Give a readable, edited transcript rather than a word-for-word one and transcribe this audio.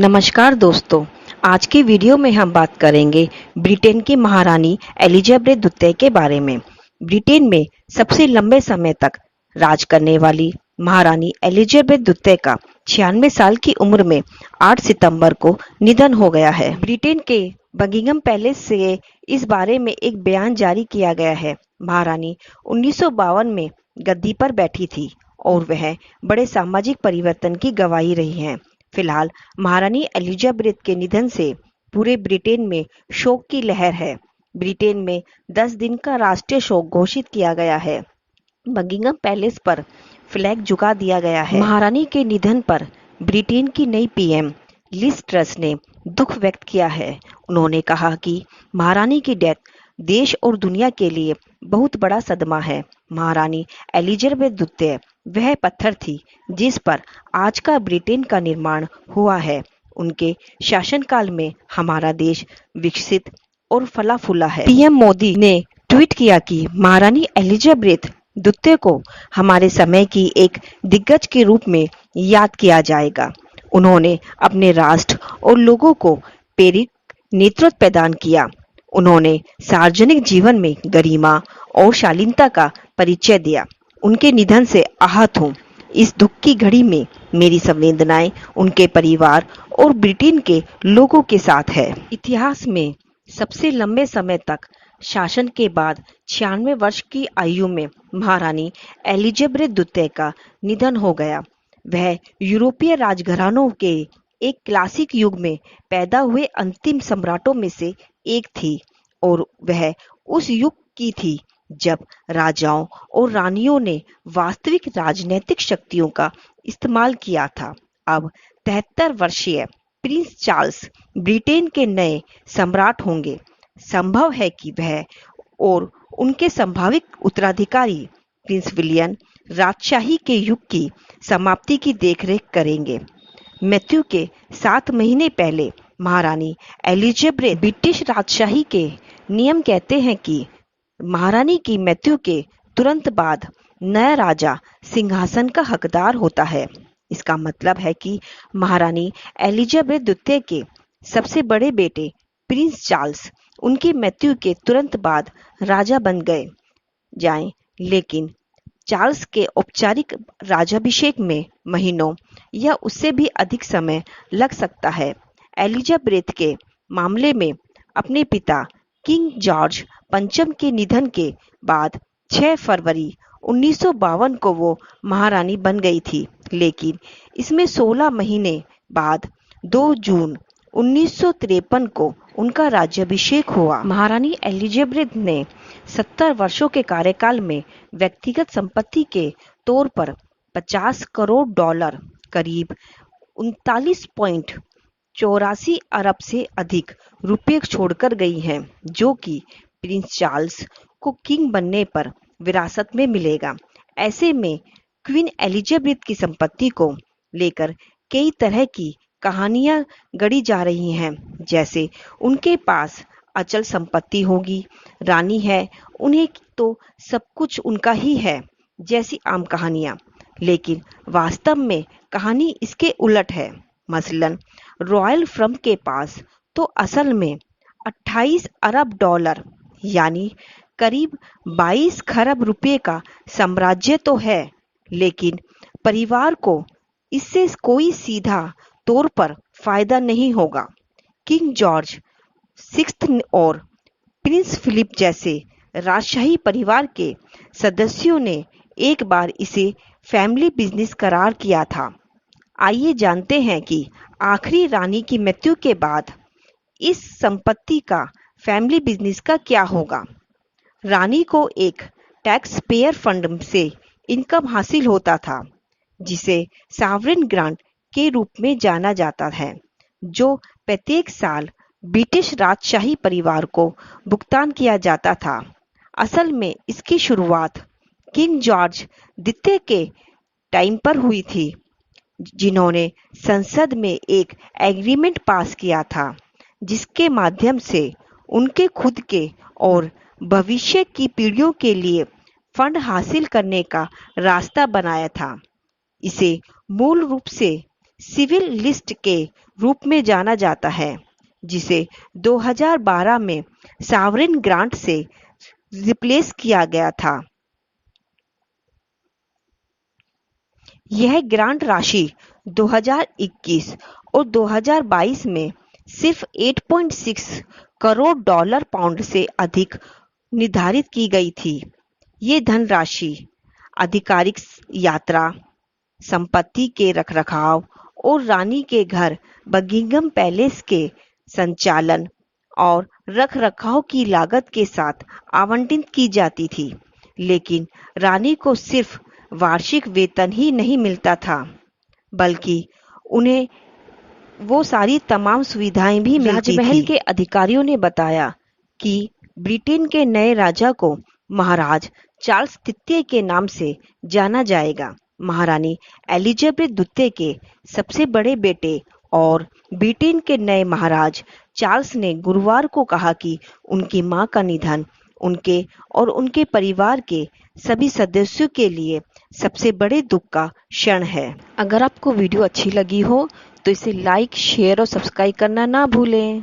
नमस्कार दोस्तों। आज की वीडियो में हम बात करेंगे ब्रिटेन की महारानी एलिजाबेथ द्वितीय के बारे में। ब्रिटेन में सबसे लंबे समय तक राज करने वाली महारानी एलिजाबेथ द्वितीय का 96 साल की उम्र में 8 सितंबर को निधन हो गया है। ब्रिटेन के बकिंघम पैलेस से इस बारे में एक बयान जारी किया गया है। महारानी 1952 में गद्दी पर बैठी थी और वह बड़े सामाजिक परिवर्तन की गवाही रही हैं। फिलहाल महारानी एलिजाबेथ के निधन से पूरे ब्रिटेन में शोक की लहर है। ब्रिटेन में 10 दिन का राष्ट्रीय शोक घोषित किया गया है। बकिंघम पैलेस पर फ्लैग झुका दिया गया है। महारानी के निधन पर ब्रिटेन की नई पीएम लिज ट्रस ने दुख व्यक्त किया है। उन्होंने कहा कि महारानी की डेथ देश और दुनिया के लिए बहुत बड़ा सदमा है। महारानी एलिजाबेथ द्वितीय वह पत्थर थी जिस पर आज का ब्रिटेन का निर्माण हुआ है। उनके शासनकाल में हमारा देश विकसित और फला फूला है। पीएम मोदी ने ट्वीट किया कि महारानी एलिजाबेथ द्वितीय को हमारे समय की एक दिग्गज के रूप में याद किया जाएगा। उन्होंने अपने राष्ट्र और लोगों को प्रेरक नेतृत्व प्रदान किया। उन्होंने सार्वजनिक जीवन में गरिमा और शालीनता का परिचय दिया। उनके निधन से आहत हूँ। इस दुख की घड़ी में मेरी संवेदनाएं उनके परिवार और ब्रिटेन के लोगों के साथ है। इतिहास में सबसे लंबे समय तक शासन के बाद 96 वर्ष की आयु में महारानी एलिजाबेथ द्वितीय का निधन हो गया। वह यूरोपीय राजघरानों के एक क्लासिक युग में पैदा हुए अंतिम सम्राटों में से एक थी और वह उस युग की थी जब राजाओं और रानियों ने वास्तविक राजनीतिक शक्तियों का इस्तेमाल किया था। अब 73 वर्षीय प्रिंस चार्ल्स ब्रिटेन के नए सम्राट होंगे। संभव है कि वह और उनके संभावित उत्तराधिकारी प्रिंस विलियम राजशाही के युग की समाप्ति की देखरेख करेंगे। मृत्यु के 7 महीने पहले महारानी एलिजाबेथ ब्रिटिश राजशाही के नियम कहते हैं कि महारानी की मृत्यु के तुरंत बाद नया राजा सिंहासन का हकदार होता है। इसका मतलब है कि महारानी एलिजाबेथ द्वितीय के सबसे बड़े बेटे प्रिंस चार्ल्स उनकी मृत्यु के तुरंत बाद राजा बन गए जाएं, लेकिन चार्ल्स के औपचारिक राज्याभिषेक में महीनों या उससे भी अधिक समय लग सकता है। एलिजाबेथ के मामले में अपने पिता किंग जॉर्ज पंचम के निधन के बाद 6 फरवरी 1952 को वो महारानी बन गई थी, लेकिन इसमें 16 महीने बाद 2 जून 1953 को उनका राज्याभिषेक हुआ। महारानी एलिजाबेथ ने 70 वर्षों के कार्यकाल में व्यक्तिगत संपत्ति के तौर पर 50 करोड़ डॉलर करीब 39.84 अरब से अधिक रुपये छोड़कर गई हैं, जो कि प्रिंस चार्ल्स को किंग बनने पर विरासत में मिलेगा। ऐसे में क्वीन एलिजाबेथ की संपत्ति को लेकर कई तरह की कहानियां गढ़ी जा रही हैं, जैसे उनके पास अचल संपत्ति होगी, रानी है, उन्हें तो सब कुछ उनका ही है, जैसी आम कहानियां। लेकिन वास्तव में कहानी इसके उलट है। मसलन रॉयल फर्म के पास तो असल में 28 अरब डॉलर यानी करीब 22 खरब रुपए का साम्राज्य तो है, लेकिन परिवार को इससे कोई सीधा तौर पर फायदा नहीं होगा। किंग जॉर्ज 6 और प्रिंस फिलिप जैसे राजशाही परिवार के सदस्यों ने एक बार इसे फैमिली बिजनेस करार किया था। आइए जानते हैं कि आखिरी रानी की मृत्यु के बाद इस संपत्ति का फैमिली बिजनेस का क्या होगा। रानी को एक टैक्स पेयर फंड से इनकम हासिल होता था, जिसे सॉवरेन ग्रांट के रूप में जाना जाता है, जो प्रत्येक साल ब्रिटिश राजशाही परिवार को भुगतान किया जाता था। असल में इसकी शुरुआत किंग जॉर्ज द्वितीय के टाइम पर हुई थी, जिन्होंने संसद में एक एग्रीमेंट पास किया था, जिसके माध्यम से उनके खुद के और भविष्य की पीढ़ियों के लिए फंड हासिल करने का रास्ता बनाया था। इसे मूल रूप से सिविल लिस्ट के रूप में जाना जाता है, जिसे 2012 में सॉवरेन ग्रांट से रिप्लेस किया गया था। यह ग्रांट राशि 2021 और 2022 में सिर्फ 8.6 करोड़ डॉलर पाउंड से अधिक निर्धारित की गई थी। ये धनराशि आधिकारिक यात्रा, संपत्ति के रखरखाव और रानी के घर बकिंघम पैलेस के संचालन और रखरखाव की लागत के साथ आवंटित की जाती थी। लेकिन रानी को सिर्फ वार्षिक वेतन ही नहीं मिलता था, बल्कि उन्हें वो सारी तमाम सुविधाएं भी मिलती थी। राजमहल के अधिकारियों ने बताया कि ब्रिटेन के नए राजा को महाराज चार्ल्स तृतीय के नाम से जाना जाएगा। महारानी एलिजाबेथ द्वितीय के सबसे बड़े बेटे और ब्रिटेन के नए महाराज चार्ल्स ने गुरुवार को कहा कि उनकी मां का निधन उनके और उनके परिवार के सभी सदस्यों के लिए सबसे बड़े दुख का क्षण है। अगर आपको वीडियो अच्छी लगी हो तो इसे लाइक, शेयर और सब्सक्राइब करना ना भूलें।